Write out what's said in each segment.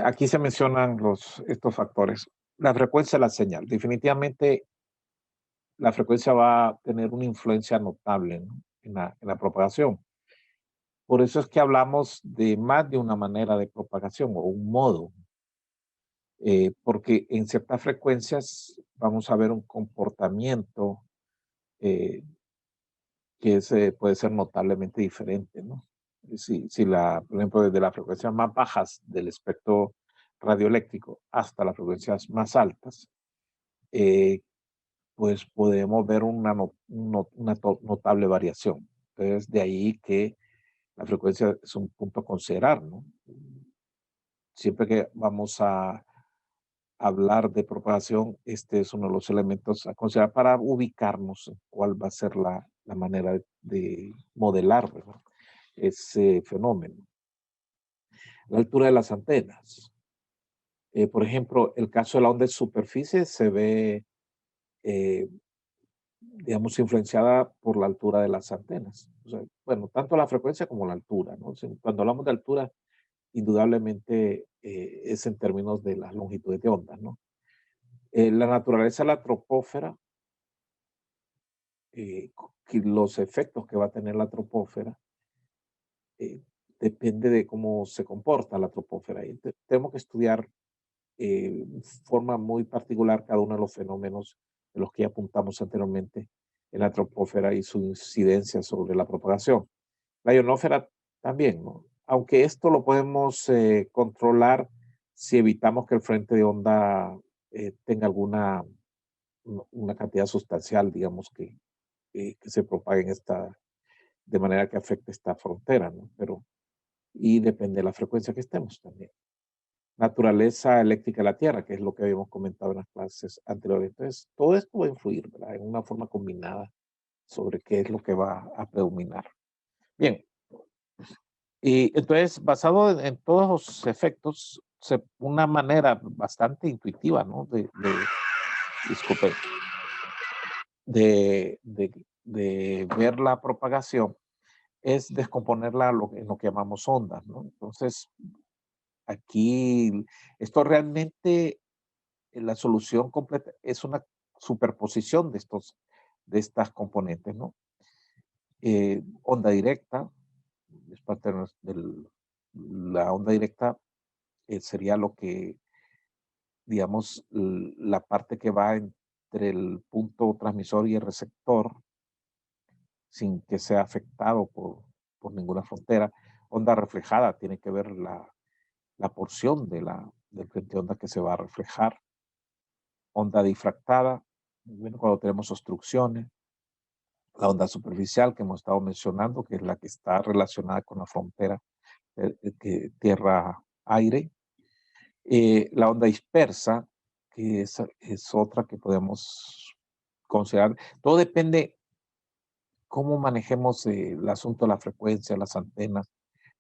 Aquí se mencionan estos factores. La frecuencia de la señal. Definitivamente la frecuencia va a tener una influencia notable, ¿no? en la propagación. Por eso es que hablamos de más de una manera de propagación o un modo, porque en ciertas frecuencias vamos a ver un comportamiento eh, puede ser notablemente diferente, ¿no? Por ejemplo, desde las frecuencias más bajas del espectro radioeléctrico hasta las frecuencias más altas, eh, pues podemos ver una notable variación. Entonces, de ahí que la frecuencia es un punto a considerar, ¿no? Siempre que vamos a hablar de propagación, este es uno de los elementos a considerar para ubicarnos en cuál va a ser la manera de modelar, ¿verdad? Ese fenómeno. La altura de las antenas. Por ejemplo, el caso de la onda de superficie se ve, eh, digamos, influenciada por la altura de las antenas. O sea, bueno, tanto la frecuencia como la altura, ¿no? Cuando hablamos de altura, indudablemente es en términos de las longitudes de onda, ¿no? La naturaleza de la tropósfera, los efectos que va a tener la tropósfera, eh, depende de cómo se comporta la tropósfera. Y tenemos que estudiar forma muy particular cada uno de los fenómenos de los que ya apuntamos anteriormente en la troposfera y su incidencia sobre la propagación. La ionosfera también, ¿no? Aunque esto lo podemos controlar si evitamos que el frente de onda tenga una cantidad sustancial, digamos, que se propague de manera que afecte esta frontera, ¿no? Y depende de la frecuencia que estemos también. Naturaleza eléctrica de la Tierra, que es lo que habíamos comentado en las clases anteriores. Entonces, todo esto va a influir, ¿verdad? En una forma combinada sobre qué es lo que va a predominar. Bien, y entonces, basado en todos los efectos, una manera bastante intuitiva, ¿no? Disculpe, de ver la propagación es descomponerla en lo que llamamos ondas, ¿no? Entonces, aquí, esto realmente la solución completa es una superposición de estas componentes, ¿no? Onda directa, es parte la onda directa sería lo que, digamos, la parte que va entre el punto transmisor y el receptor, sin que sea afectado por ninguna frontera. Onda reflejada tiene que ver la porción del frente de onda que se va a reflejar. Onda difractada, bueno, cuando tenemos obstrucciones. La onda superficial que hemos estado mencionando, que es la que está relacionada con la frontera tierra-aire. La onda dispersa, que es otra que podemos considerar. Todo depende cómo manejemos el asunto de la frecuencia, las antenas.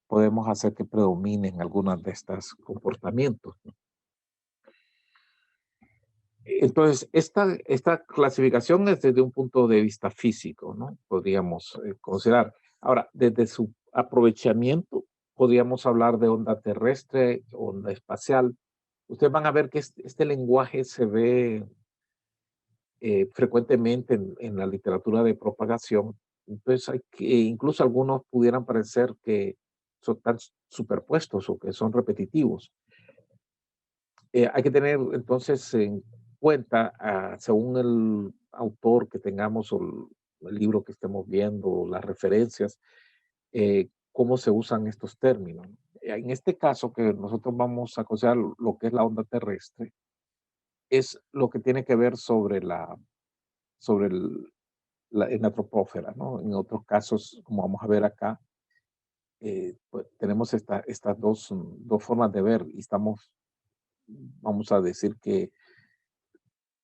Podemos hacer que predominen algunas de estos comportamientos, ¿no? Entonces, esta clasificación es desde un punto de vista físico, ¿no? Podríamos considerar. Ahora, desde su aprovechamiento, podríamos hablar de onda terrestre, onda espacial. Ustedes van a ver que este lenguaje se ve frecuentemente en la literatura de propagación. Entonces, incluso algunos pudieran parecer que son tan superpuestos o que son repetitivos. Hay que tener entonces en cuenta, según el autor que tengamos o el libro que estemos viendo, o las referencias, cómo se usan estos términos. En este caso, que nosotros vamos a considerar lo que es la onda terrestre, es lo que tiene que ver sobre en la troposfera, ¿no? En otros casos, como vamos a ver acá, pues, tenemos estas dos formas de ver y vamos a decir que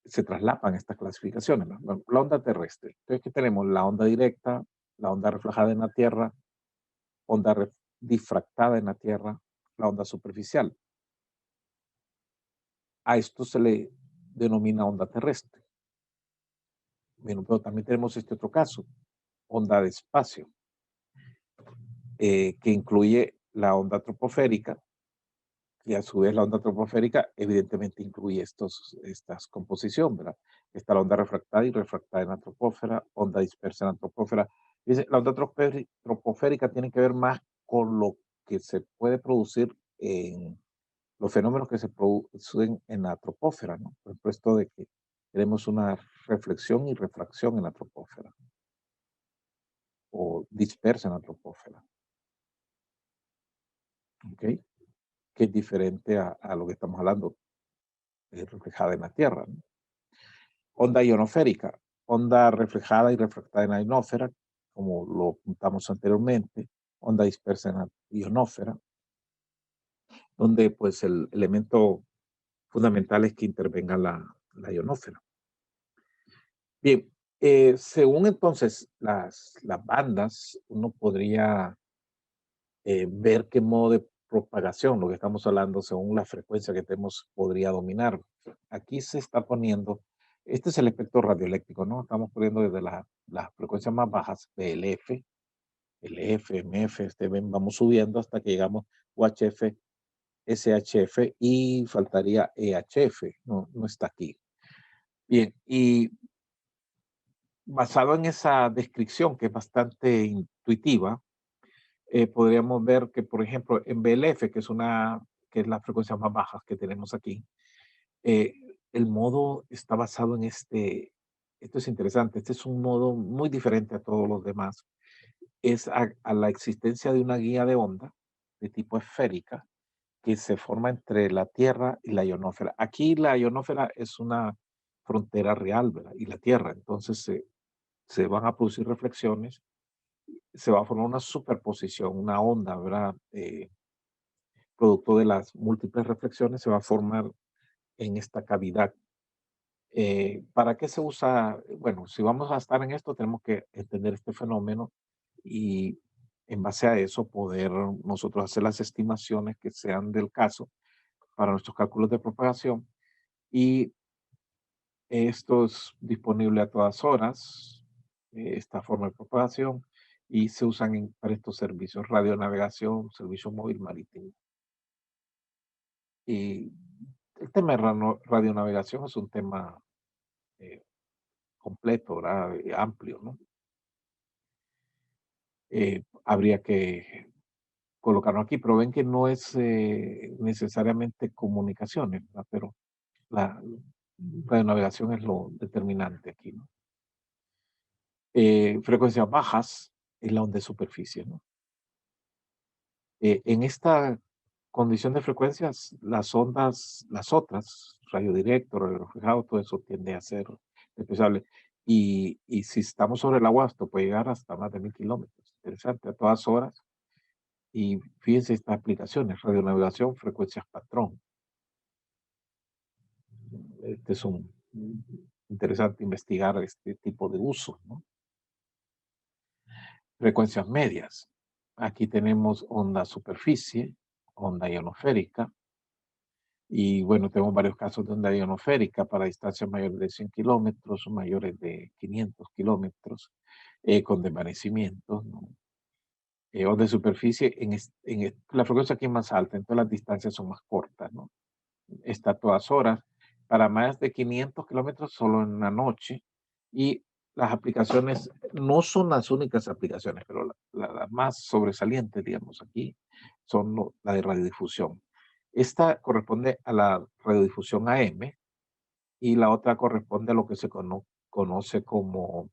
se traslapan estas clasificaciones, ¿no? Bueno, la onda terrestre. Entonces, ¿qué tenemos? La onda directa, la onda reflejada en la Tierra, difractada en la Tierra, la onda superficial. A esto se le denomina onda terrestre. Bueno, pero también tenemos este otro caso, onda de espacio, que incluye la onda troposférica que a su vez la onda troposférica evidentemente incluye estas composición, ¿verdad? Está la onda refractada y refractada en la troposfera, onda dispersa en la troposfera. Dice, la onda troposférica tiene que ver más con lo que se puede producir en los fenómenos que se producen en la troposfera, ¿no? Por ejemplo, esto de que tenemos una reflexión y refracción en la troposfera o dispersa en la troposfera, ¿ok? Que es diferente a lo que estamos hablando, reflejada en la Tierra, ¿no? Onda ionosférica, onda reflejada y refractada en la ionosfera, como lo apuntamos anteriormente, onda dispersa en la ionosfera, donde pues el elemento fundamental es que intervenga la ionosfera. Bien, según entonces las bandas, uno podría ver qué modo de propagación, lo que estamos hablando, según la frecuencia que tenemos, podría dominar. Aquí se está poniendo, este es el espectro radioeléctrico, ¿no? Estamos poniendo desde las frecuencias más bajas, BLF, LF, MF, vamos subiendo hasta que llegamos UHF, SHF y faltaría EHF, no está aquí. Bien, y basado en esa descripción que es bastante intuitiva, podríamos ver que, por ejemplo, en BLF, que es la frecuencia más baja que tenemos aquí, eh, el modo está basado en esto es interesante, este es un modo muy diferente a todos los demás, es a la existencia de una guía de onda de tipo esférica que se forma entre la Tierra y la ionósfera. Aquí la ionósfera es una frontera real, ¿verdad? Y la Tierra, entonces se van a producir reflexiones, se va a formar una superposición, una onda, ¿verdad? Producto de las múltiples reflexiones, se va a formar en esta cavidad. ¿Para qué se usa? Bueno, si vamos a estar en esto, tenemos que entender este fenómeno y en base a eso poder nosotros hacer las estimaciones que sean del caso para nuestros cálculos de propagación. Y esto es disponible a todas horas, esta forma de propagación, y se usan para estos servicios, radionavegación, servicio móvil marítimo. Y el tema de radionavegación es un tema eh, completo, ¿verdad? Amplio, ¿no? Habría que colocarlo aquí, pero ven que no es necesariamente comunicaciones, ¿verdad? Pero la radionavegación es lo determinante aquí, ¿no? Frecuencias bajas es la onda de superficie, ¿no? En esta condición de frecuencias, las ondas, las otras, radio directo, radio reflejado, todo eso tiende a ser despreciable. Y si estamos sobre el agua, esto puede llegar hasta más de 1000 kilómetros. Interesante, a todas horas. Y fíjense estas aplicaciones, radionavegación, frecuencias patrón. Este es interesante investigar este tipo de uso, ¿no? Frecuencias medias. Aquí tenemos onda superficie, onda ionosférica, y bueno, tenemos varios casos de onda ionosférica para distancias mayores de 100 kilómetros o mayores de 500 kilómetros, con desvanecimientos, ¿no? Onda de superficie, la frecuencia aquí es más alta, entonces las distancias son más cortas, ¿no? Está a todas horas, para más de 500 kilómetros solo en la noche, y las aplicaciones no son las únicas aplicaciones, pero las más sobresalientes, digamos, aquí son la de radiodifusión. Esta corresponde a la radiodifusión AM y la otra corresponde a lo que se conoce como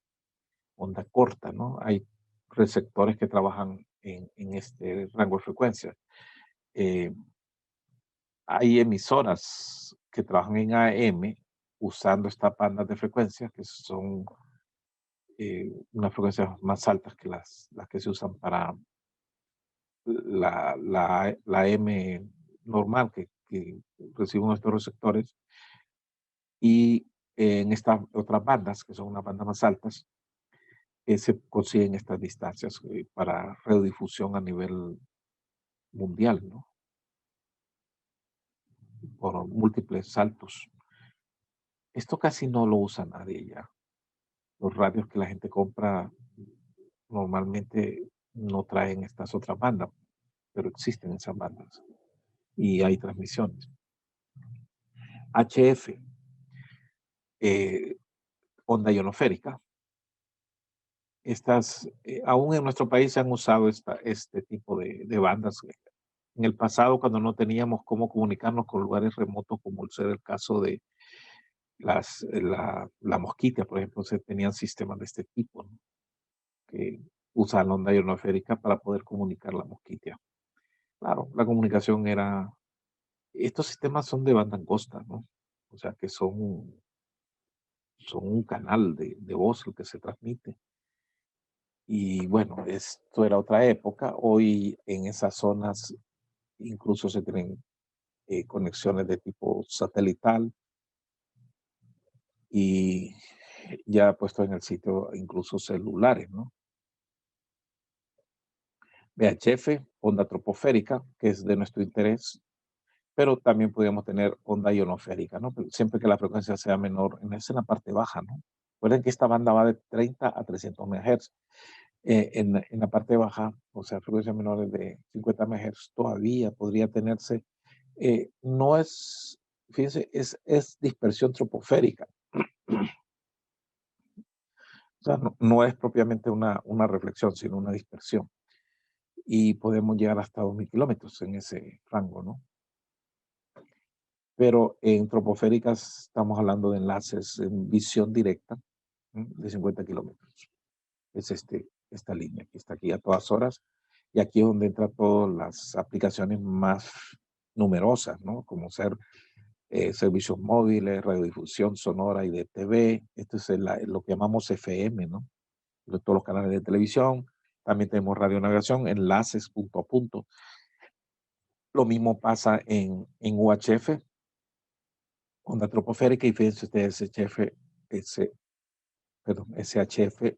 onda corta, ¿no? Hay receptores que trabajan en este rango de frecuencia. Eh, Hay emisoras que trabajan en AM usando estas bandas de frecuencia que son unas frecuencias más altas que las que se usan para la M normal que reciben estos receptores. Y en estas otras bandas, que son unas bandas más altas, se consiguen estas distancias para radiodifusión a nivel mundial, ¿no? Por múltiples saltos. Esto casi no lo usa nadie ya. Los radios que la gente compra normalmente no traen estas otras bandas, pero existen esas bandas. y hay transmisiones. HF, eh, onda ionosférica. Estas, aún en nuestro país se han usado este tipo de bandas. En el pasado, cuando no teníamos cómo comunicarnos con lugares remotos, como ser el caso de la mosquita, por ejemplo, se tenían sistemas de este tipo, ¿no? Que usaban la onda ionosférica para poder comunicar la mosquitia. Claro, la comunicación era. Estos sistemas son de banda angosta, ¿no? O sea que son un canal de voz el que se transmite. Y bueno, esto era otra época. Hoy en esas zonas incluso se tienen conexiones de tipo satelital y ya puesto en el sitio incluso celulares, ¿no? VHF, onda troposférica, que es de nuestro interés, pero también podríamos tener onda ionosférica, ¿no? Pero siempre que la frecuencia sea menor, es en la parte baja, ¿no? Recuerden que esta banda va de 30 a 300 MHz. En la parte baja, o sea, frecuencias menores de 50 MHz, todavía podría tenerse. No es, fíjense, es dispersión troposférica. O sea, no es propiamente una reflexión, sino una dispersión. Y podemos llegar hasta 2000 kilómetros en ese rango, ¿no? Pero en troposféricas estamos hablando de enlaces en visión directa, de 50 kilómetros. Es esta línea que está aquí a todas horas. Y aquí es donde entran todas las aplicaciones más numerosas, ¿no? Como ser servicios móviles, radiodifusión sonora y de TV. Esto es lo que llamamos FM, ¿no? De todos los canales de televisión. También tenemos radionavegación, enlaces punto a punto. Lo mismo pasa en UHF, onda troposférica, y fíjense ustedes, SHF,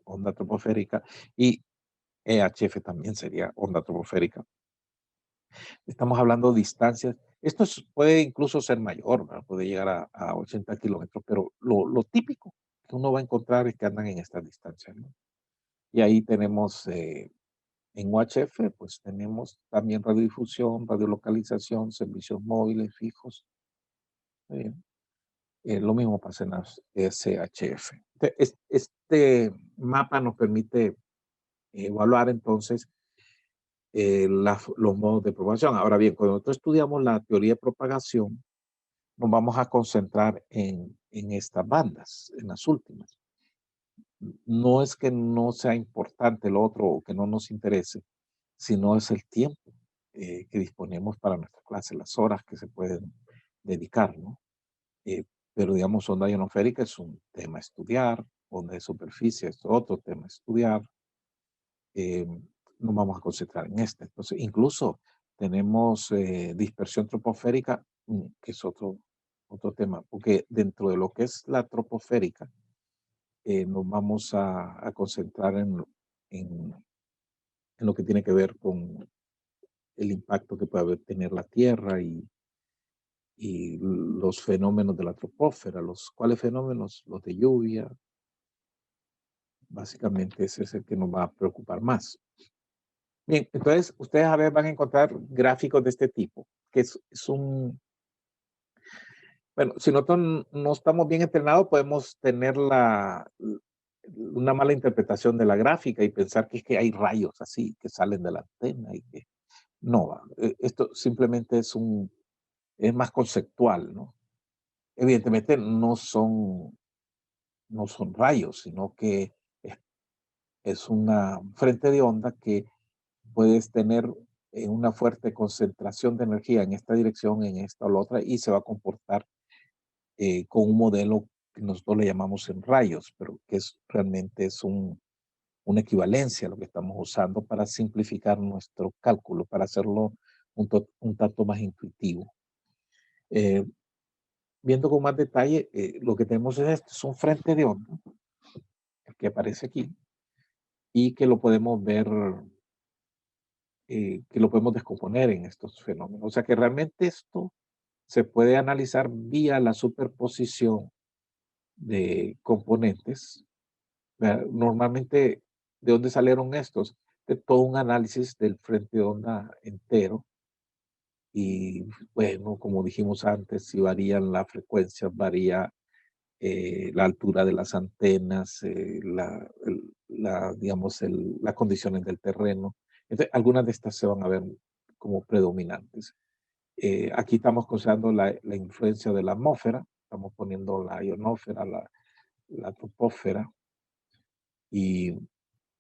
onda troposférica, y EHF también sería onda troposférica. Estamos hablando de distancias. Esto puede incluso ser mayor, ¿verdad? Puede llegar a 80 kilómetros, pero lo típico que uno va a encontrar es que andan en estas distancias, ¿no? Y ahí tenemos, en UHF, pues tenemos también radiodifusión, radiolocalización, servicios móviles fijos. eh, lo mismo pasa en las SHF. Este mapa nos permite evaluar entonces los modos de propagación. Ahora bien, cuando nosotros estudiamos la teoría de propagación, nos vamos a concentrar en estas bandas, en las últimas. No es que no sea importante lo otro o que no nos interese, sino es el tiempo que disponemos para nuestra clase, las horas que se pueden dedicar, ¿no? Eh, pero digamos, onda ionosférica es un tema a estudiar, onda de superficie es otro tema a estudiar. eh, Nos vamos a concentrar en este. Entonces, incluso tenemos dispersión troposférica, que es otro tema, porque dentro de lo que es la troposférica, nos vamos a concentrar en, en lo que tiene que ver con el impacto que puede tener la Tierra y los fenómenos de la troposfera. ¿Cuáles fenómenos? Los de lluvia. Básicamente ese es el que nos va a preocupar más. Bien, entonces ustedes a ver van a encontrar gráficos de este tipo, que es bueno, si nosotros no estamos bien entrenados, podemos tener una mala interpretación de la gráfica y pensar que es que hay rayos así que salen de la antena y que no, esto simplemente es más conceptual, ¿no? Evidentemente no son rayos, sino que es, es una frente de onda que puedes tener una fuerte concentración de energía en esta dirección, en esta o la otra, y se va a comportar con un modelo que nosotros le llamamos en rayos, pero que realmente es una equivalencia a lo que estamos usando para simplificar nuestro cálculo, para hacerlo un tanto más intuitivo. Eh, Viendo con más detalle, lo que tenemos es un frente de onda, el que aparece aquí, y que lo podemos ver, que lo podemos descomponer en estos fenómenos. O sea que realmente esto se puede analizar vía la superposición de componentes. Normalmente, ¿de dónde salieron estos? De todo un análisis del frente de onda entero y bueno, como dijimos antes, si varían las frecuencias, varía la altura de las antenas, digamos, las condiciones del terreno. Entonces, algunas de estas se van a ver como predominantes. Aquí estamos considerando la influencia de la atmósfera, estamos poniendo la ionósfera, la troposfera, y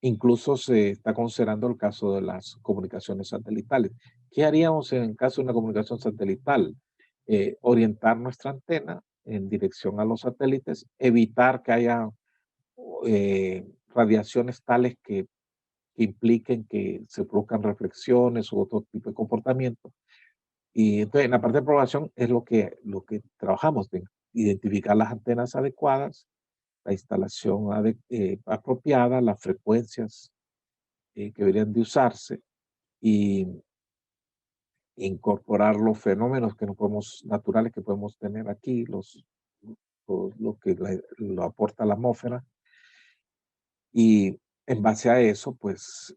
incluso se está considerando el caso de las comunicaciones satelitales. ¿Qué haríamos en caso de una comunicación satelital? Orientar nuestra antena en dirección a los satélites, evitar que haya radiaciones tales que impliquen que se produzcan reflexiones u otro tipo de comportamiento. Y entonces en la parte de programación es lo que trabajamos, de identificar las antenas adecuadas, la instalación apropiada, las frecuencias que deberían de usarse y incorporar los fenómenos que no podemos, naturales que podemos tener aquí, lo que lo aporta la atmósfera. Y en base a eso, pues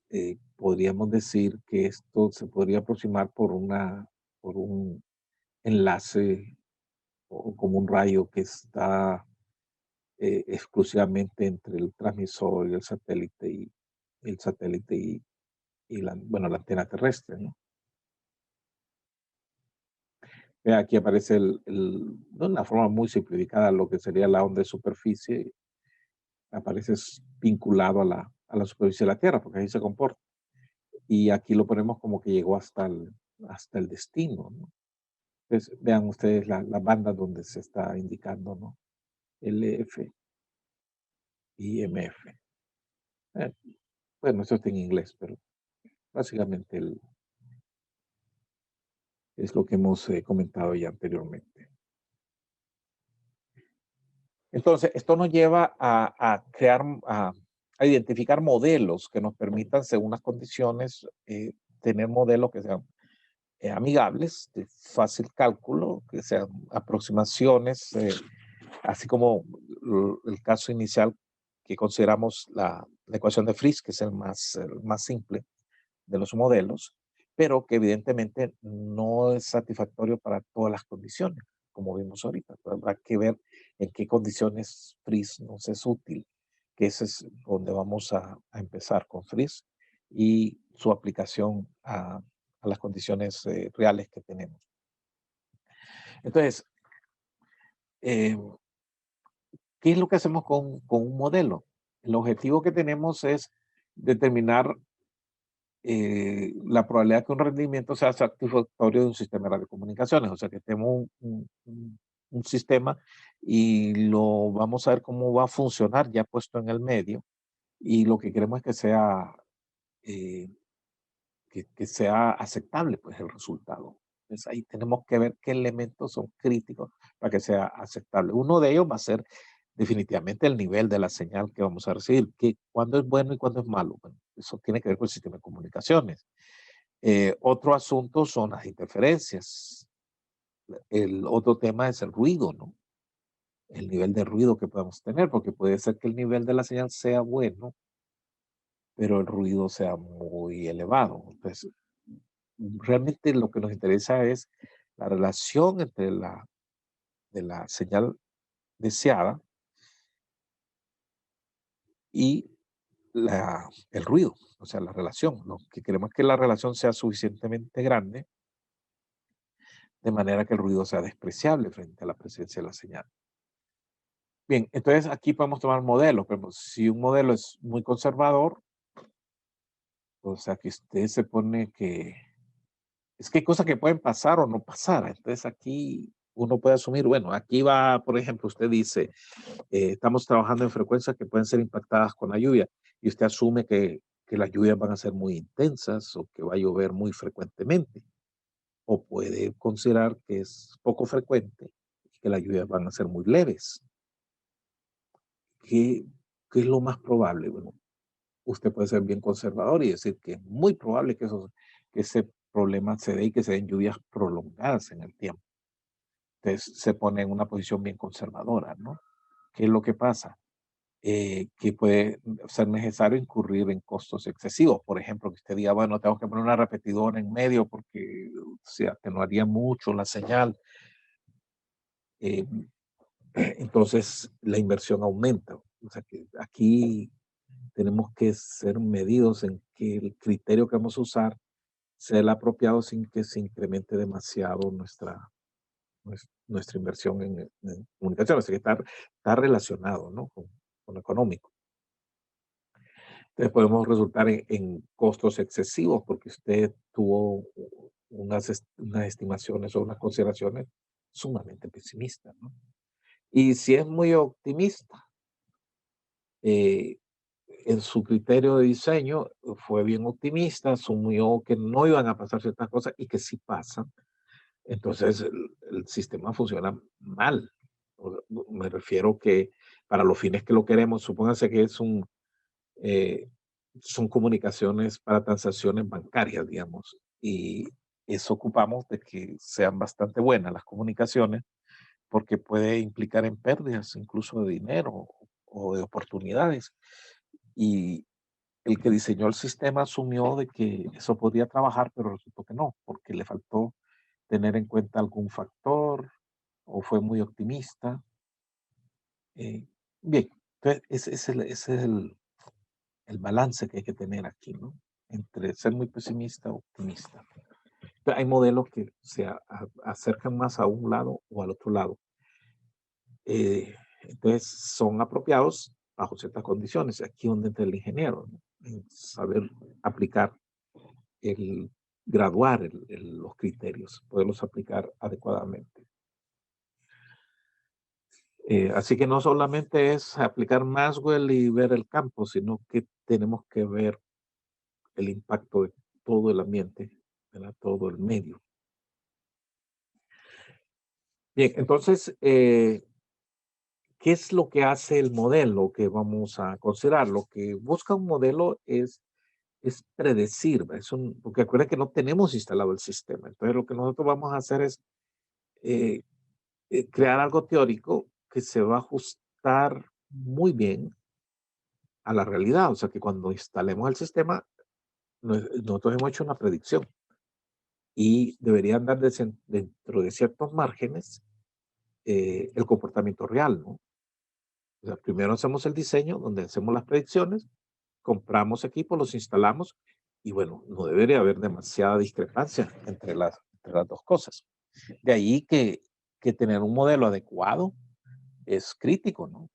podríamos decir que esto se podría aproximar por un enlace o como un rayo que está exclusivamente entre el transmisor y el satélite y bueno, la antena terrestre, ¿no? Aquí aparece de una forma muy simplificada lo que sería la onda de superficie, aparece vinculado a la superficie de la Tierra, porque ahí se comporta. Y aquí lo ponemos como que llegó hasta el destino, ¿no? Entonces, vean ustedes la banda donde se está indicando, ¿no? LF y MF. Eh, bueno, eso está en inglés, pero básicamente es lo que hemos comentado ya anteriormente. Entonces, esto nos lleva a crear, a identificar modelos que nos permitan, según las condiciones, tener modelos que sean amigables, de fácil cálculo, que sean aproximaciones, así como el caso inicial que consideramos la ecuación de Friis, que es el más simple de los modelos, pero que evidentemente no es satisfactorio para todas las condiciones, como vimos ahorita. Habrá que ver en qué condiciones Friis nos es útil, que ese es donde vamos a empezar con Friis y su aplicación a las condiciones reales que tenemos. Entonces, eh, ¿qué es lo que hacemos con un modelo? El objetivo que tenemos es determinar la probabilidad que un rendimiento sea satisfactorio de un sistema de radiocomunicaciones, o sea, que tenemos un sistema y lo vamos a ver cómo va a funcionar ya puesto en el medio y lo que queremos es eh, que sea aceptable pues el resultado. Entonces ahí tenemos que ver qué elementos son críticos para que sea aceptable. Uno de ellos va a ser definitivamente el nivel de la señal que vamos a recibir, que cuándo es bueno y cuándo es malo. Bueno, eso tiene que ver con el sistema de comunicaciones. Otro asunto son las interferencias. El otro tema es el ruido, ¿no? El nivel de ruido que podemos tener, porque puede ser que el nivel de la señal sea bueno, pero el ruido sea muy elevado. Entonces, realmente lo que nos interesa es la relación entre de la señal deseada y el ruido, o sea, la relación. Lo que queremos es que la relación sea suficientemente grande de manera que el ruido sea despreciable frente a la presencia de la señal. Bien, entonces aquí podemos tomar modelos. Pero si un modelo es muy conservador, o sea, que usted se pone que es que hay cosas que pueden pasar o no pasar. Entonces aquí uno puede asumir, bueno, aquí va, por ejemplo, usted dice, estamos trabajando en frecuencias que pueden ser impactadas con la lluvia y usted asume que las lluvias van a ser muy intensas o que va a llover muy frecuentemente. O puede considerar que es poco frecuente y que las lluvias van a ser muy leves. ¿Qué, qué es lo más probable? Bueno, usted puede ser bien conservador y decir que es muy probable que ese problema se dé y que se den lluvias prolongadas en el tiempo. Entonces se pone en una posición bien conservadora, ¿no? ¿Qué es lo que pasa? que puede ser necesario incurrir en costos excesivos. Por ejemplo, que usted diga, bueno, tengo que poner una repetidora en medio porque se atenuaría mucho la señal. eh, entonces la inversión aumenta. O sea que aquí tenemos que ser medidos en que el criterio que vamos a usar sea el apropiado sin que se incremente demasiado nuestra inversión en comunicación. O sea que está relacionado, ¿no? Con lo económico. Entonces podemos resultar en costos excesivos porque usted tuvo unas estimaciones o unas consideraciones sumamente pesimistas, ¿no? Y si es muy optimista, eh, en su criterio de diseño fue bien optimista, asumió que no iban a pasar ciertas cosas y que sí pasan, entonces el sistema funciona mal. Me refiero que para los fines que lo queremos, supóngase que eh, son comunicaciones para transacciones bancarias, digamos, y eso ocupamos de que sean bastante buenas las comunicaciones porque puede implicar en pérdidas, incluso de dinero o de oportunidades. Y el que diseñó el sistema asumió de que eso podía trabajar, pero resultó que no, porque le faltó tener en cuenta algún factor o fue muy optimista. Eh, bien, entonces ese es el balance que hay que tener aquí, ¿no? Entre ser muy pesimista o optimista. Pero hay modelos que se acercan más a un lado o al otro lado. Entonces son apropiados bajo ciertas condiciones. Aquí es donde entra el ingeniero, ¿no? En saber aplicar, el graduar los criterios, poderlos aplicar adecuadamente. Así que no solamente es aplicar Maxwell y ver el campo, sino que tenemos que ver el impacto de todo el ambiente, ¿verdad? Todo el medio. Bien, entonces, ¿qué es lo que hace el modelo que vamos a considerar? Lo que busca un modelo es predecir, ¿va? Porque acuérdense que no tenemos instalado el sistema. Entonces, lo que nosotros vamos a hacer es eh, crear algo teórico que se va a ajustar muy bien a la realidad. O sea, que cuando instalemos el sistema, nosotros hemos hecho una predicción y debería andar dentro de ciertos márgenes el comportamiento real, ¿no? O sea, primero hacemos el diseño, donde hacemos las predicciones, compramos equipos, los instalamos y bueno, no debería haber demasiada discrepancia entre las dos cosas. De ahí que tener un modelo adecuado es crítico, ¿no?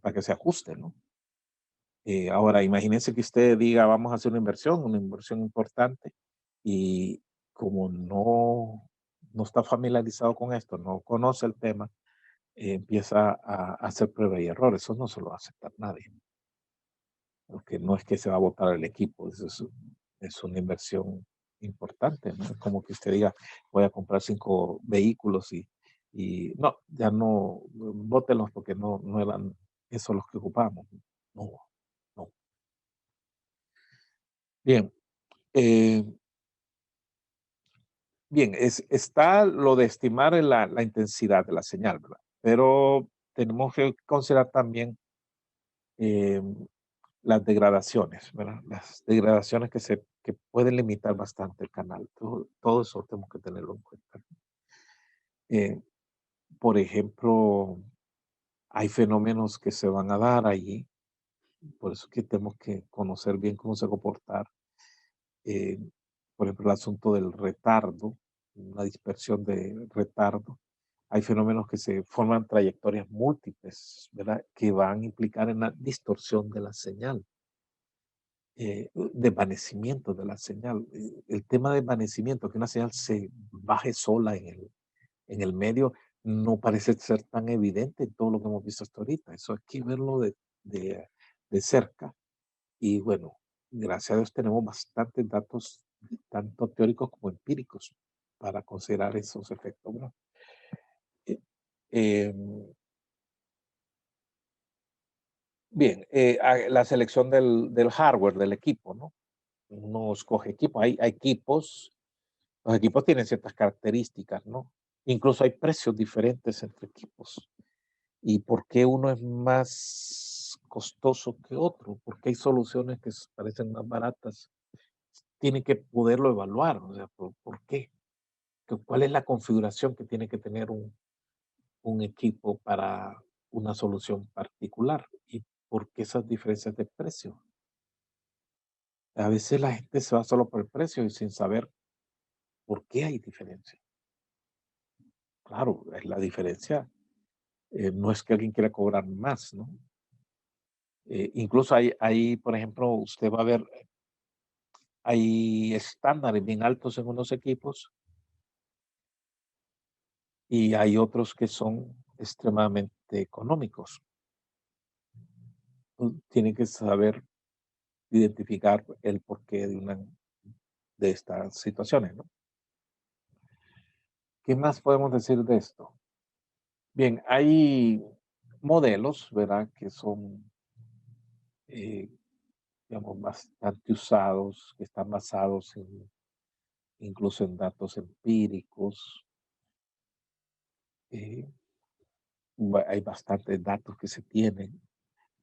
Para que se ajuste, ¿no? Ahora, imagínense que usted diga, vamos a hacer una inversión importante, y como no está familiarizado con esto, no conoce el tema, empieza a hacer prueba y error. Eso no se lo va a aceptar nadie, porque no es que se va a botar el equipo, es una inversión importante, ¿no? Es como que usted diga, voy a comprar 5 vehículos y no, ya no, bótenlos porque no eran esos los que ocupamos. No, no. Bien, eh, bien, está lo de estimar la intensidad de la señal, ¿verdad? Pero tenemos que considerar también em, las degradaciones, ¿verdad? Las degradaciones que pueden limitar bastante el canal. Todo eso tenemos que tenerlo en cuenta. Eh, por ejemplo, hay fenómenos que se van a dar allí, por eso que tenemos que conocer bien cómo se comportar. eh, por ejemplo, el asunto del retardo, una dispersión de retardo. Hay fenómenos que se forman trayectorias múltiples, ¿verdad? Que van a implicar en la distorsión de la señal, desvanecimiento de la señal. El tema de desvanecimiento, que una señal se baje sola en el medio, no parece ser tan evidente en todo lo que hemos visto hasta ahorita. Eso hay que verlo de, de cerca. Y bueno, gracias a Dios tenemos bastantes datos, tanto teóricos como empíricos, para considerar esos efectos, ¿no? Eh, em, bien, la selección del hardware del equipo, ¿no? Uno escoge equipo. Hay equipos, los equipos tienen ciertas características, ¿no? Incluso hay precios diferentes entre equipos. ¿Y por qué uno es más costoso que otro? ¿Por qué hay soluciones que parecen más baratas? Tiene que poderlo evaluar, o sea, ¿por qué? ¿Cuál es la configuración que tiene que tener un equipo para una solución particular? ¿Y por qué esas diferencias de precio? A veces la gente se va solo por el precio y sin saber por qué hay diferencia. Claro, la diferencia no es que alguien quiera cobrar más, ¿no? Incluso por ejemplo, usted va a ver, hay estándares bien altos en unos equipos y hay otros que son extremadamente económicos. Tienen que saber identificar el porqué de una de estas situaciones, ¿no? ¿Qué más podemos decir de esto? Bien, hay modelos, ¿verdad? Que son, eh, digamos, bastante usados, que están basados incluso en datos empíricos. eh, Hay bastantes datos que se tienen.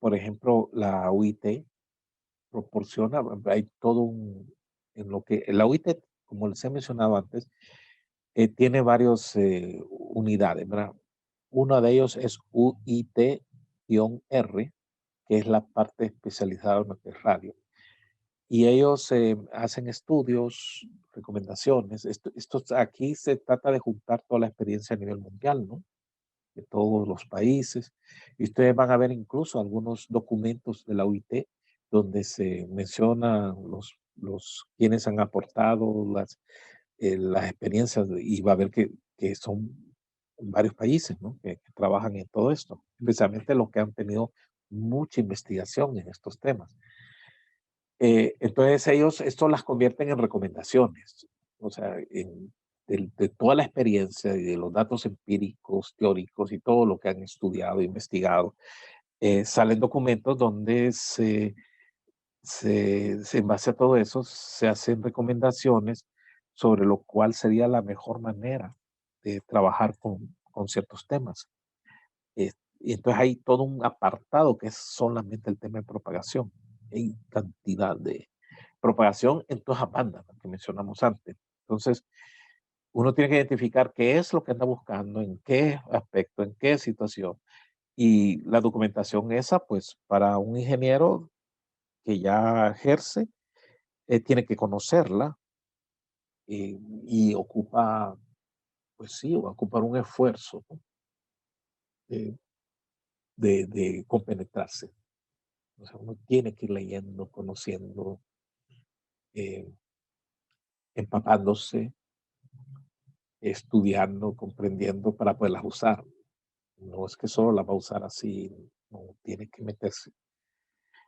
Por ejemplo, la UIT proporciona, hay todo en lo que, la UIT, como les he mencionado antes, tiene varias unidades, ¿verdad? Una de ellos es UIT-R, que es la parte especializada en lo que es radio. Y ellos hacen estudios, recomendaciones. Aquí se trata de juntar toda la experiencia a nivel mundial, ¿no? De todos los países. Y ustedes van a ver incluso algunos documentos de la OIT donde se menciona quienes han aportado las experiencias y va a ver que son varios países, ¿no? Que trabajan en todo esto, especialmente los que han tenido mucha investigación en estos temas. Entonces ellos esto las convierten en recomendaciones, o sea, de toda la experiencia y de los datos empíricos, teóricos y todo lo que han estudiado, investigado, salen documentos donde en base a todo eso se hacen recomendaciones sobre lo cual sería la mejor manera de trabajar con ciertos temas. Y entonces hay todo un apartado que es solamente el tema de propagación. Hay cantidad de propagación en todas las bandas que mencionamos antes. Entonces, uno tiene que identificar qué es lo que anda buscando, en qué aspecto, en qué situación. Y la documentación esa, pues para un ingeniero que ya ejerce, tiene que conocerla y ocupa, pues sí, va a ocupar un esfuerzo, ¿no? eh, de compenetrarse. O sea, uno tiene que ir leyendo, conociendo, eh, empapándose, estudiando, comprendiendo para poderlas usar. No es que solo las va a usar así, no, tiene que meterse.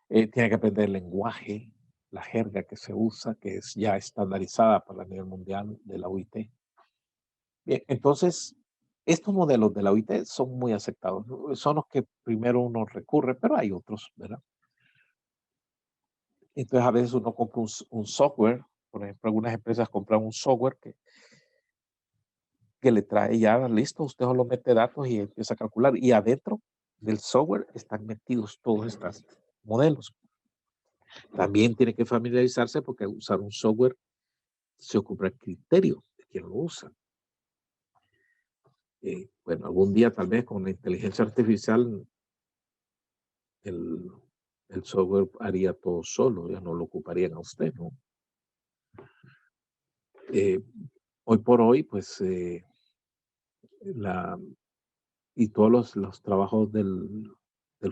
Tiene que aprender el lenguaje, la jerga que se usa, que es ya estandarizada para el nivel mundial de la OIT. Bien, entonces, estos modelos de la OIT son muy aceptados, ¿no? Son los que primero uno recurre, pero hay otros, ¿verdad? Entonces, a veces uno compra un software, por ejemplo, algunas empresas compran un software que le trae ya listo, usted solo mete datos y empieza a calcular. Y adentro del software están metidos todos estos modelos. También tiene que familiarizarse porque usar un software se ocupa el criterio de quien lo usa. Bueno, algún día tal vez con la inteligencia artificial el, el software haría todo solo, ya no lo ocuparían a usted, ¿no? Eh, Hoy por hoy, pues, la, y todos los trabajos del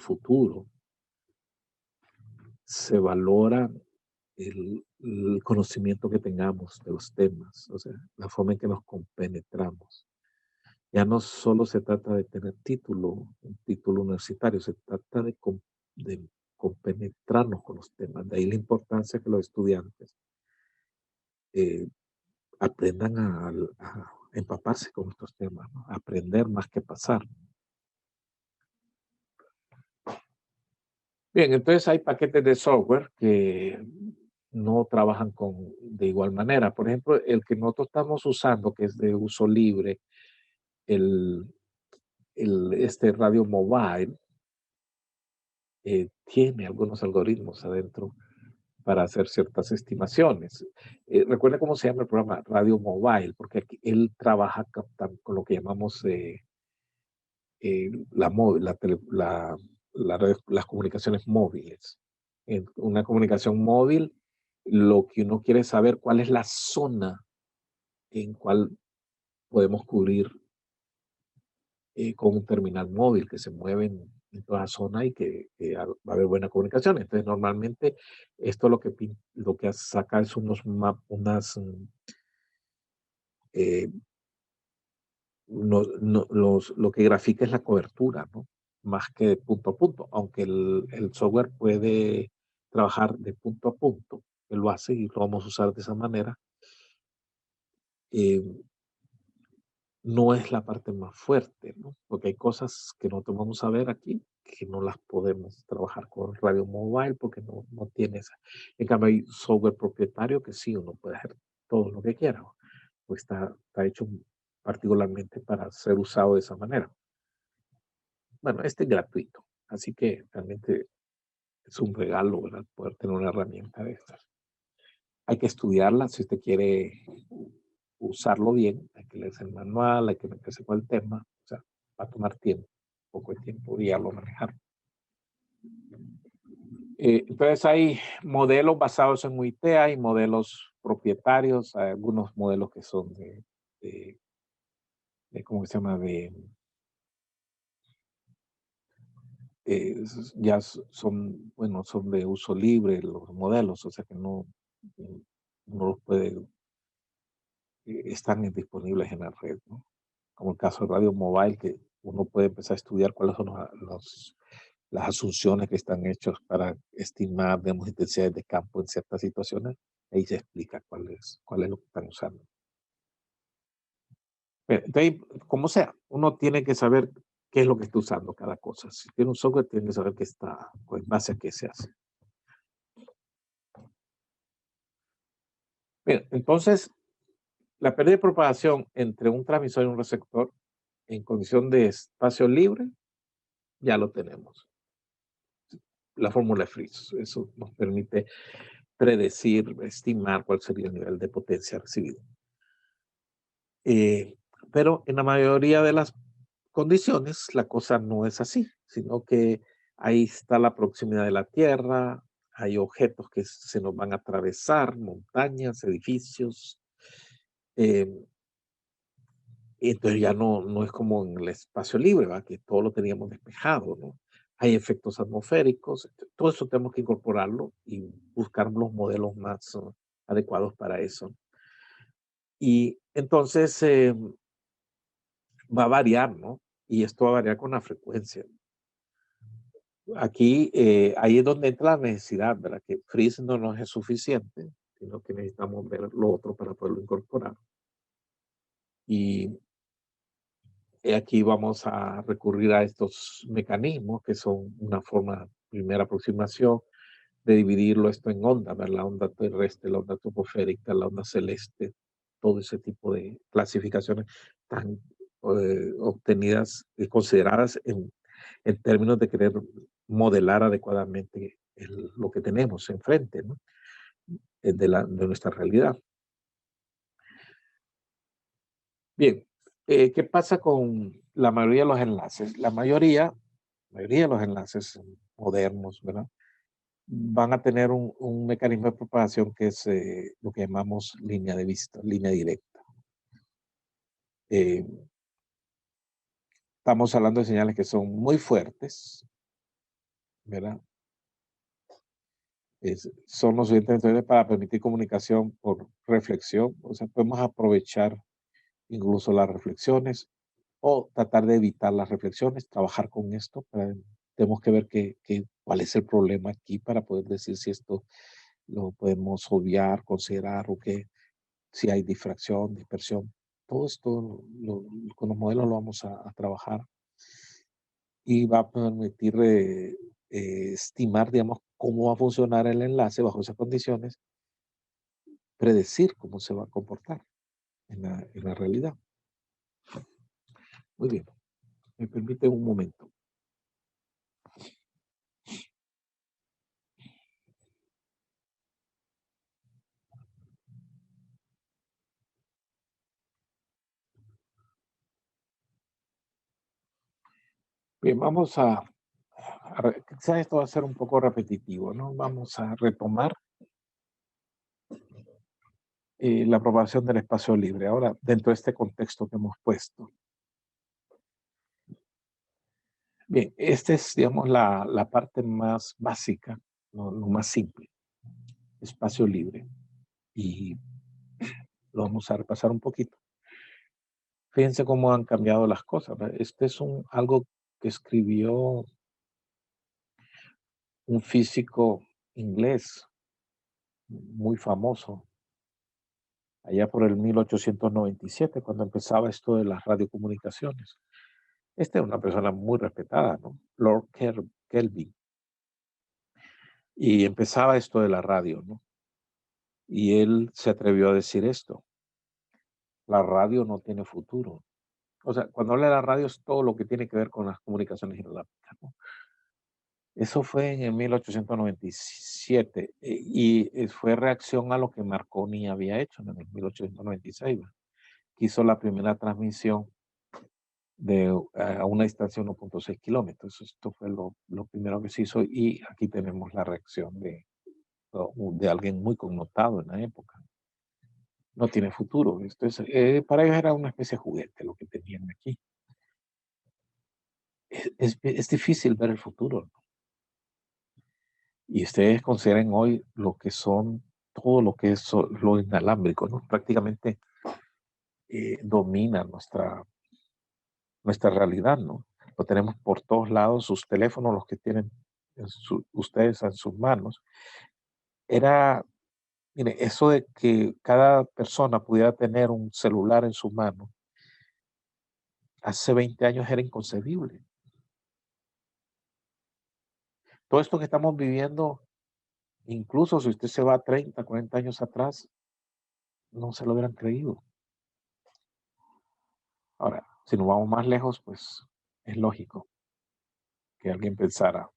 futuro se valora el conocimiento que tengamos de los temas, o sea, la forma en que nos compenetramos. Ya no solo se trata de tener un título universitario, se trata de compenetrarnos con los temas. De ahí la importancia que los estudiantes eh, aprendan a empaparse con estos temas, ¿no? Aprender más que pasar. Bien, entonces hay paquetes de software que no trabajan de igual manera. Por ejemplo, el que nosotros estamos usando, que es de uso libre, el este radio mobile tiene algunos algoritmos adentro para hacer ciertas estimaciones. Recuerda cómo se llama el programa Radio Mobile, porque él trabaja con lo que llamamos las comunicaciones móviles. En una comunicación móvil, lo que uno quiere es saber cuál es la zona en cual podemos cubrir con un terminal móvil que se mueve en toda la zona y que va a haber buena comunicación. Entonces, normalmente, esto lo que saca es eh, lo que grafica es la cobertura, ¿no? Más que de punto a punto, aunque el software puede trabajar de punto a punto, él lo hace y lo vamos a usar de esa manera. eh, no es la parte más fuerte, ¿no? Porque hay cosas que nosotros vamos a ver aquí que no las podemos trabajar con radio mobile porque no tiene esa. En cambio, hay software propietario que sí, uno puede hacer todo lo que quiera, ¿no? Pues está hecho particularmente para ser usado de esa manera. Bueno, este es gratuito, así que realmente es un regalo, ¿verdad? Poder tener una herramienta de estas. Hay que estudiarla si usted quiere usarlo bien, hay que leerse el manual, hay que meterse con el tema, o sea, va a tomar tiempo, un poco de tiempo y ya lo manejar. Entonces hay modelos basados en UIT, hay modelos propietarios, hay algunos modelos que son de, ¿cómo se llama? Ya son, bueno, son de uso libre los modelos, o sea que mm, no los puede, están disponibles en la red, ¿no? Como el caso de Radio Mobile, que uno puede empezar a estudiar cuáles son las asunciones que están hechas para estimar, digamos, intensidades de campo en ciertas situaciones. Ahí se explica cuál es lo que están usando. Entonces, como sea, uno tiene que saber qué es lo que está usando cada cosa. Si tiene un software, tiene que saber qué está, pues, en base a qué se hace. Bien, entonces, la pérdida de propagación entre un transmisor y un receptor en condición de espacio libre, ya lo tenemos. La fórmula de Fritz. Eso nos permite predecir, estimar cuál sería el nivel de potencia recibido. Eh, pero en la mayoría de las condiciones, la cosa no es así, sino que ahí está la proximidad de la Tierra, hay objetos que se nos van a atravesar, montañas, edificios. eh, Entonces ya no es como en el espacio libre, ¿va? Que todo lo teníamos despejado, ¿no? Hay efectos atmosféricos, todo eso tenemos que incorporarlo y buscar los modelos más adecuados para eso. Y entonces va a variar, ¿no? Y esto va a variar con la frecuencia. Aquí, ahí es donde entra la necesidad, ¿verdad? Que Freeze no nos es suficiente, sino que necesitamos ver lo otro para poderlo incorporar. Y aquí vamos a recurrir a estos mecanismos que son una forma, primera aproximación, de dividirlo esto en ondas, ¿verdad? La onda terrestre, la onda troposférica, la onda celeste, todo ese tipo de clasificaciones tan obtenidas y consideradas en términos de querer modelar adecuadamente lo que tenemos enfrente, ¿no? De nuestra realidad. Bien, ¿qué pasa con la mayoría de los enlaces? La mayoría de los enlaces modernos, ¿verdad? Van a tener un mecanismo de propagación que es lo que llamamos línea de vista, línea directa. Eh, Estamos hablando de señales que son muy fuertes, ¿verdad? Son lo suficientemente para permitir comunicación por reflexión, o sea, podemos aprovechar incluso las reflexiones o tratar de evitar las reflexiones, trabajar con esto. Tenemos que ver cuál es el problema aquí para poder decir si esto lo podemos obviar, considerar o si hay difracción, dispersión. Todo esto con los modelos lo vamos a trabajar y va a permitir estimar, digamos, cómo va a funcionar el enlace bajo esas condiciones, predecir cómo se va a comportar en la realidad. Muy bien. Me permite un momento. Bien, vamos quizás esto va a ser un poco repetitivo, ¿no? Vamos a retomar la aprobación del espacio libre. Ahora, dentro de este contexto que hemos puesto. Bien, esta es, digamos, la parte más básica, lo más simple, espacio libre. Y lo vamos a repasar un poquito. Fíjense cómo han cambiado las cosas, ¿verdad? Este es algo que escribió un físico inglés muy famoso, allá por el 1897, cuando empezaba esto de las radiocomunicaciones. Esta es una persona muy respetada, ¿no? Lord Kelvin. Y empezaba esto de la radio, ¿no? Y él se atrevió a decir esto: la radio no tiene futuro. O sea, cuando habla de la radio es todo lo que tiene que ver con las comunicaciones inalámbricas, ¿no? Eso fue en el 1897 fue reacción a lo que Marconi había hecho en el 1896, ¿va? Que hizo la primera transmisión a una distancia de 1.6 kilómetros. Esto fue lo primero que se hizo y aquí tenemos la reacción de alguien muy connotado en la época. No tiene futuro. Para ellos era una especie de juguete lo que tenían aquí. Es difícil ver el futuro, ¿no? Y ustedes consideren hoy lo que son, todo lo que es lo inalámbrico, ¿no? Prácticamente domina nuestra realidad, ¿no? Lo tenemos por todos lados, sus teléfonos, los que tienen ustedes en sus manos. Era, mire, eso de que cada persona pudiera tener un celular en su mano, hace 20 años era inconcebible. Todo esto que estamos viviendo, incluso si usted se va 30, 40 años atrás, no se lo hubieran creído. Ahora, si nos vamos más lejos, pues es lógico que alguien pensara.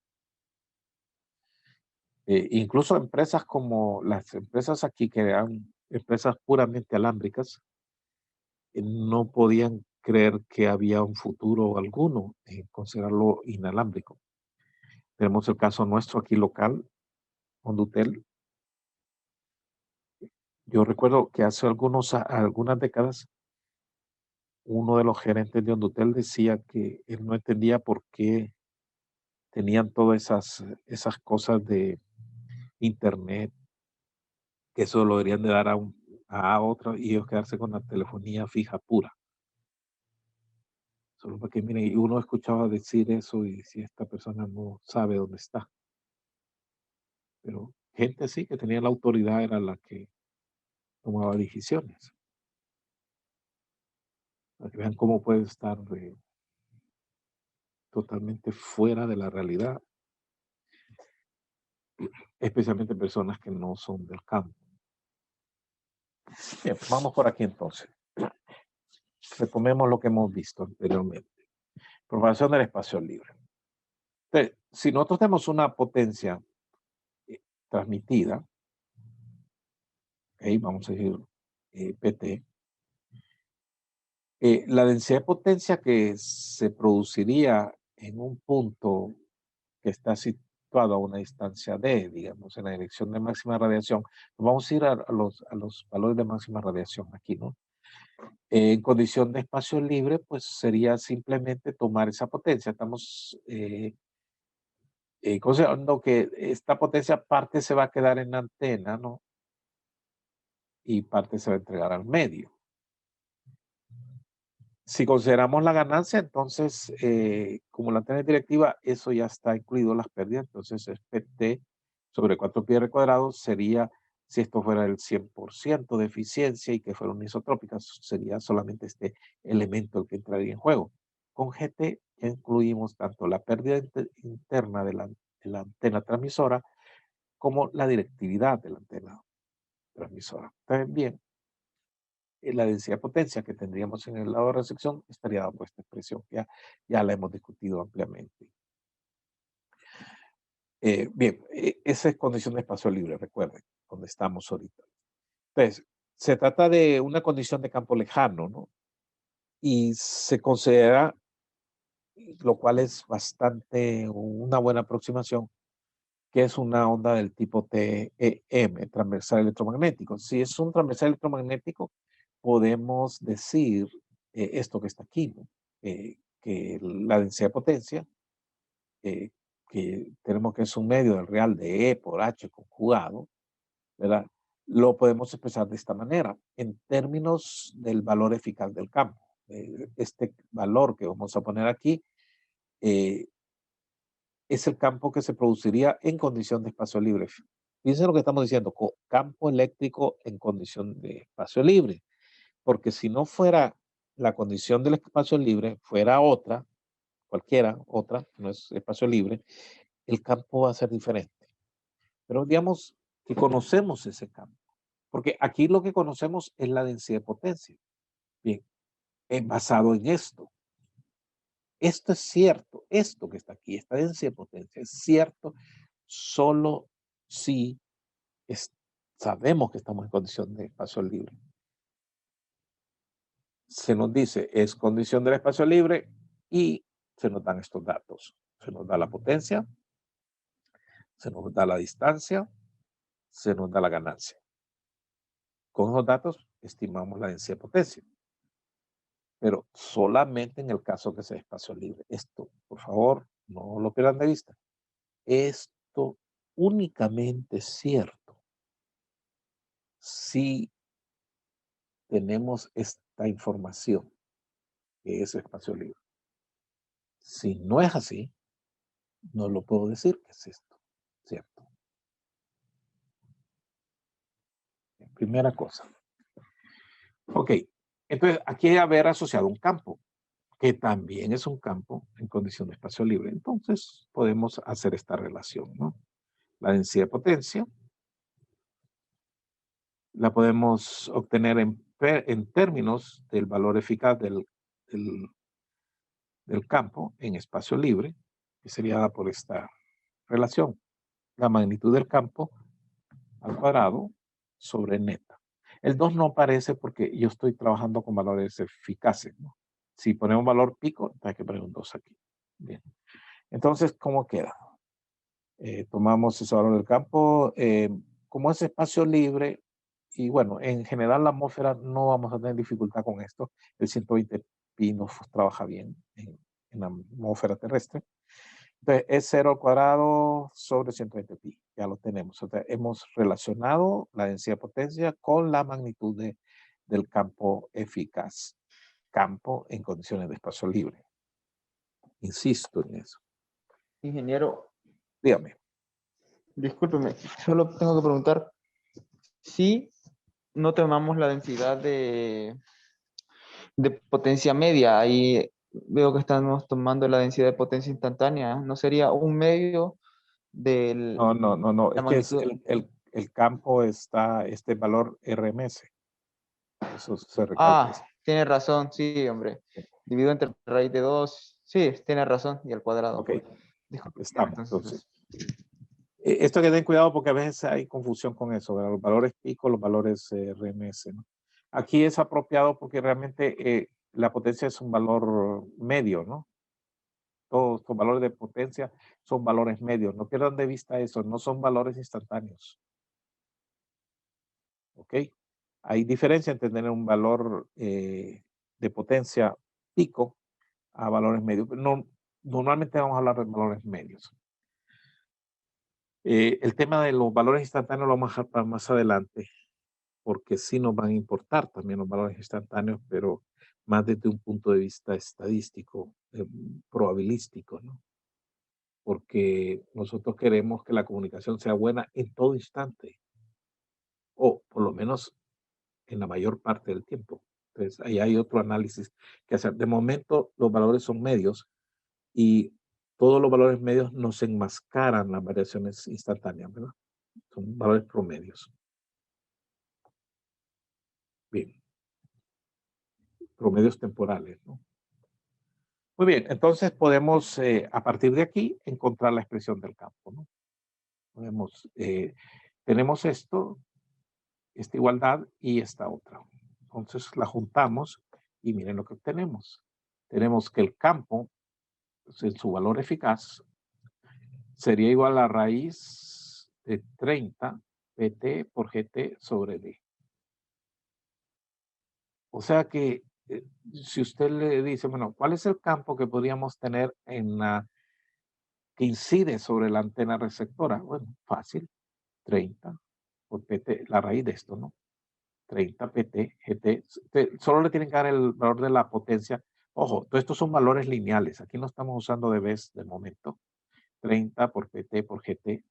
Incluso empresas como las empresas aquí, que eran empresas puramente alámbricas, no podían creer que había un futuro alguno en considerarlo inalámbrico. Tenemos el caso nuestro aquí local, Hondutel. Yo recuerdo que hace algunas décadas, uno de los gerentes de Hondutel decía que él no entendía por qué tenían todas esas cosas de internet, que eso lo deberían de dar a otro y ellos quedarse con la telefonía fija pura. Solo porque, mire, y uno escuchaba decir eso y decía, esta persona no sabe dónde está. Pero gente así que tenía la autoridad era la que tomaba decisiones. Para que vean cómo puede estar totalmente fuera de la realidad, especialmente personas que no son del campo. Bien, vamos por aquí entonces. Retomemos lo que hemos visto anteriormente. Propagación del espacio libre. Entonces, si nosotros tenemos una potencia transmitida, vamos a decir PT, la densidad de potencia que se produciría en un punto que está situado a una distancia d, digamos, en la dirección de máxima radiación, pues vamos a ir a los valores de máxima radiación aquí, ¿no? En condición de espacio libre, pues sería simplemente tomar esa potencia. Estamos considerando que esta potencia parte se va a quedar en la antena, ¿no? Y parte se va a entregar al medio. Si consideramos la ganancia, entonces, como la antena es directiva, eso ya está incluido las pérdidas. Entonces, es PT sobre 4 pi r cuadrado sería, si esto fuera el 100% de eficiencia y que fuera isotrópica, sería solamente este elemento el que entraría en juego. Con GT ya incluimos tanto la pérdida interna de la antena transmisora como la directividad de la antena transmisora. Entonces, bien, la densidad de potencia que tendríamos en el lado de recepción estaría dado por esta expresión que ya la hemos discutido ampliamente. Bien, esa es condición de espacio libre, recuerden, donde estamos ahorita. Entonces, se trata de una condición de campo lejano, ¿no? Y se considera, lo cual es bastante una buena aproximación, que es una onda del tipo TEM, transversal electromagnético. Si es un transversal electromagnético, podemos decir esto que está aquí, ¿no? Que la densidad de potencia, que tenemos que es un medio del real de E por H conjugado, ¿verdad? Lo podemos expresar de esta manera, en términos del valor eficaz del campo. Este valor que vamos a poner aquí eh, es el campo que se produciría en condición de espacio libre. Fíjense lo que estamos diciendo, campo eléctrico en condición de espacio libre, porque si no fuera la condición del espacio libre, fuera otra, cualquiera otra, no es espacio libre, el campo va a ser diferente. Pero digamos que conocemos ese campo, porque aquí lo que conocemos es la densidad de potencia. Bien, basado en esto. Esto es cierto, esto que está aquí, esta densidad de potencia, es cierto solo si sabemos que estamos en condición de espacio libre. Se nos dice, es condición del espacio libre y se nos dan estos datos. Se nos da la potencia, se nos da la distancia, se nos da la ganancia. Con esos datos estimamos la densidad de potencia, pero solamente en el caso que sea espacio libre. Esto, por favor, no lo pierdan de vista. Esto únicamente es cierto si tenemos esta información, que es espacio libre. Si no es así, no lo puedo decir que es esto, ¿cierto? Primera cosa. Ok, entonces aquí hay haber asociado un campo, que también es un campo en condición de espacio libre. Entonces podemos hacer esta relación, ¿no? La densidad de potencia la podemos obtener en términos del valor eficaz del campo en espacio libre, que sería dada por esta relación. La magnitud del campo al cuadrado sobre neta. El 2 no aparece porque yo estoy trabajando con valores eficaces, ¿no? Si ponemos un valor pico, hay que poner un 2 aquí. Bien. Entonces, ¿cómo queda? Tomamos ese valor del campo. Como es espacio libre, y bueno, en general la atmósfera no vamos a tener dificultad con esto. El 120 pi nos trabaja bien en la atmósfera terrestre. Entonces, es 0 al cuadrado sobre 120 pi. Ya lo tenemos. O sea, hemos relacionado la densidad de potencia con la magnitud del campo eficaz. Campo en condiciones de espacio libre. Insisto en eso. Ingeniero, Dígame. discúlpeme, solo tengo que preguntar si no tomamos la densidad de potencia media. Ahí veo que estamos tomando la densidad de potencia instantánea. ¿No sería un medio de No. la Es que es magnitud? el campo está, este valor RMS. Eso se recalca. Ah, tiene razón, sí, hombre. Dividido entre raíz de 2. Sí, tiene razón. Y al cuadrado. Ok, Disculpe, estamos. Entonces, entonces. esto hay que tener cuidado porque a veces hay confusión con eso, ¿verdad? Los valores pico, los valores RMS, ¿no? Aquí es apropiado porque realmente la potencia es un valor medio, ¿no? Todos los valores de potencia son valores medios. No pierdan de vista eso, no son valores instantáneos. ¿Ok? Hay diferencia entre tener un valor de potencia pico a valores medios. No, normalmente vamos a hablar de valores medios. El tema de los valores instantáneos lo vamos a dejar para más adelante, porque sí nos van a importar también los valores instantáneos, pero más desde un punto de vista estadístico, probabilístico, ¿no? Porque nosotros queremos que la comunicación sea buena en todo instante, o por lo menos en la mayor parte del tiempo. Entonces, ahí hay otro análisis que hacer. De momento, los valores son medios y todos los valores medios nos enmascaran las variaciones instantáneas, ¿verdad? Son valores promedios. Bien. promedios temporales, ¿no? Muy bien, entonces podemos a partir de aquí encontrar la expresión del campo, ¿no? Podemos, tenemos esto, esta igualdad y esta otra. Entonces la juntamos y miren lo que obtenemos. Tenemos que el campo, pues, en su valor eficaz, sería igual a raíz de 30 PT por GT sobre D. O sea que si usted le dice, bueno, ¿cuál es el campo que podríamos tener en la que incide sobre la antena receptora? Bueno, fácil, 30 por PT, la raíz de esto, ¿no? 30 PT, GT, solo le tienen que dar el valor de la potencia. Ojo, todos estos son valores lineales. Aquí no estamos usando dBs de momento. 30 por PT por GT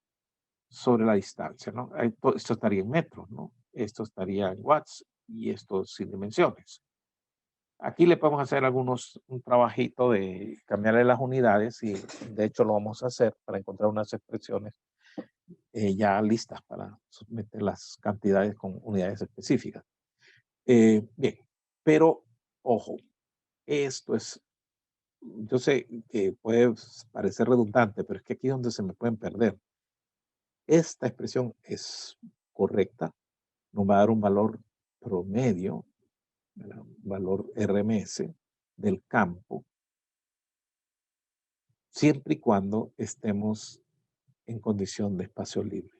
sobre la distancia, ¿no? Esto estaría en metros, ¿no? Esto estaría en watts y esto sin dimensiones. Aquí le podemos hacer un trabajito de cambiarle las unidades y de hecho lo vamos a hacer para encontrar unas expresiones ya listas para someter las cantidades con unidades específicas. Bien, pero ojo, esto es, yo sé que puede parecer redundante, pero es que aquí es donde se me pueden perder. Esta expresión es correcta, nos va a dar un valor promedio, ¿verdad? Un valor RMS del campo, siempre y cuando estemos en condición de espacio libre.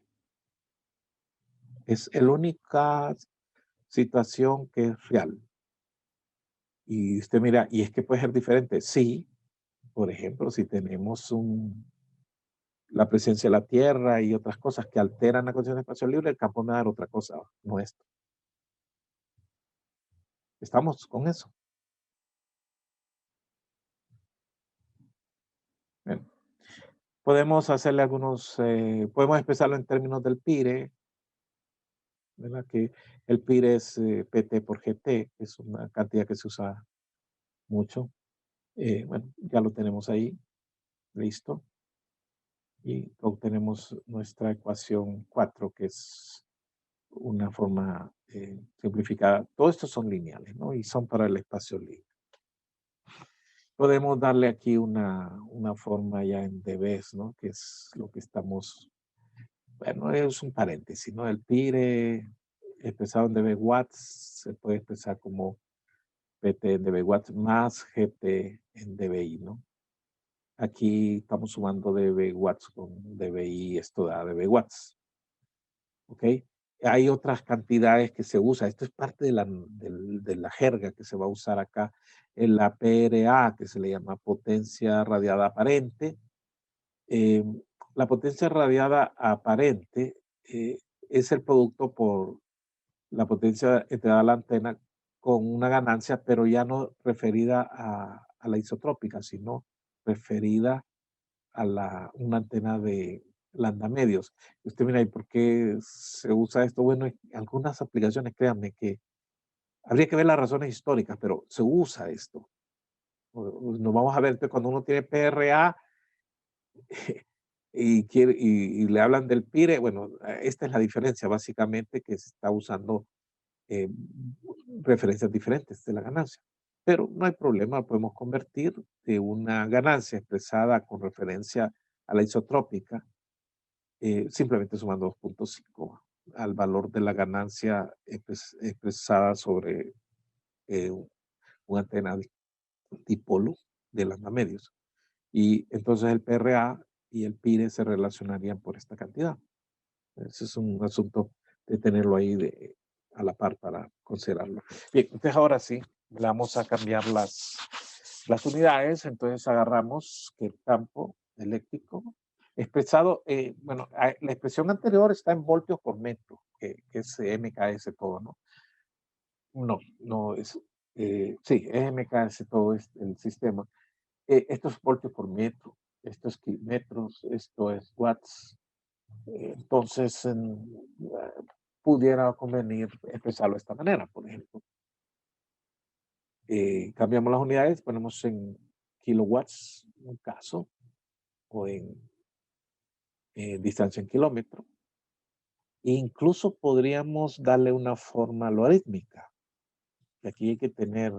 Es la única situación que es real. Y usted mira, ¿y es que puede ser diferente? Sí, por ejemplo, si tenemos la presencia de la Tierra y otras cosas que alteran la condición de espacio libre, el campo me va a dar otra cosa, no esto. ¿Estamos con eso? Bien. Podemos hacerle podemos expresarlo en términos del PIRE, ¿verdad? Que el PIRE es PT por GT, que es una cantidad que se usa mucho. Bueno, ya lo tenemos ahí, listo. Y obtenemos nuestra ecuación 4, que es una forma simplificada. Todos estos son lineales, ¿no? Y son para el espacio libre. Podemos darle aquí una forma ya en dBs, ¿no? Que es lo que estamos, bueno, es un paréntesis, ¿no? El PIRE expresado en dB watts se puede expresar como PT en dB watts más GT en dBi, ¿no? Aquí estamos sumando dB watts con dBi, esto da dB watts. ¿Ok? Hay otras cantidades que se usa. Esto es parte de la jerga que se va a usar acá. En la PRA, que se le llama potencia radiada aparente. Eh, la potencia radiada aparente es el producto por la potencia entregada a la antena con una ganancia, pero ya no referida a la isotrópica, sino referida a una antena de lambda medios. Usted mira, ¿y por qué se usa esto? Bueno, en algunas aplicaciones, créanme que habría que ver las razones históricas, pero se usa esto. Nos vamos a ver cuando uno tiene PRA y le hablan del PIRE, bueno, esta es la diferencia básicamente que se está usando eh, referencias diferentes de la ganancia. Pero no hay problema, podemos convertir de una ganancia expresada con referencia a la isotrópica simplemente sumando 2.5 al valor de la ganancia expresada sobre una antena dipolo de lambda medios. Y entonces el PRA y el PIRE se relacionarían por esta cantidad. Ese es un asunto de tenerlo ahí a la par para considerarlo. Bien, entonces ahora sí, vamos a cambiar las unidades. Entonces agarramos que el campo eléctrico expresado, bueno, la expresión anterior está en voltios por metro, que es MKS todo, ¿no? No, no es, sí, es MKS todo el sistema. Esto es voltios por metro, esto es metros, esto es watts. Entonces, pudiera convenir expresarlo de esta manera, por ejemplo. Cambiamos las unidades, ponemos en kilowatts, en un caso, o en distancia en kilómetro. Incluso podríamos darle una forma logarítmica. Aquí hay que tener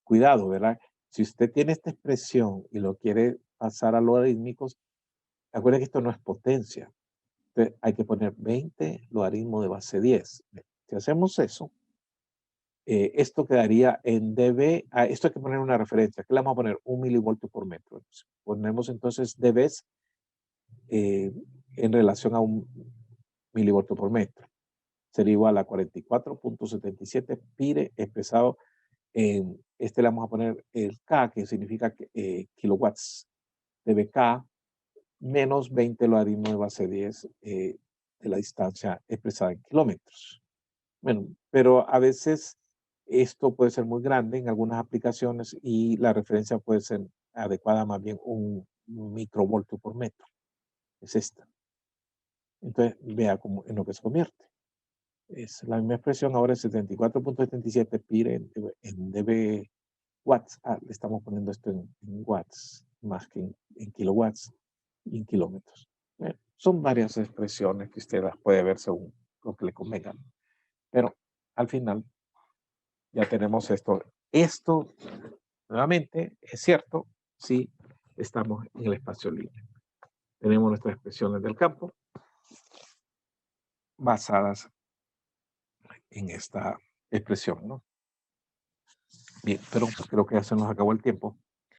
cuidado, ¿verdad? Si usted tiene esta expresión y lo quiere pasar a logarítmicos, acuérdense que esto no es potencia. Entonces, hay que poner 20 logaritmos de base 10. Si hacemos eso, esto quedaría en dB. Esto hay que poner una referencia. ¿Qué le vamos a poner? 1 milivoltio por metro. Ponemos entonces dBs en relación a 1 milivoltio por metro. Sería igual a 44.77 pire expresado en, le vamos a poner el K, que significa kilowatts, dBK, menos 20 logaritmos de base 10 de la distancia expresada en kilómetros. Bueno, pero a veces esto puede ser muy grande en algunas aplicaciones y la referencia puede ser adecuada, más bien 1 microvoltio por metro. Es esta. Entonces, vea cómo en lo que se convierte. Es la misma expresión, ahora es 74.77 pire en dB watts. Le estamos poniendo esto en watts, más que en kilowatts y en kilómetros. Son varias expresiones que usted las puede ver según lo que le convenga. Pero al final ya tenemos esto. Esto, nuevamente, es cierto si estamos en el espacio libre. Tenemos nuestras expresiones del campo basadas en esta expresión, ¿no? Bien, pero creo que ya se nos acabó el tiempo.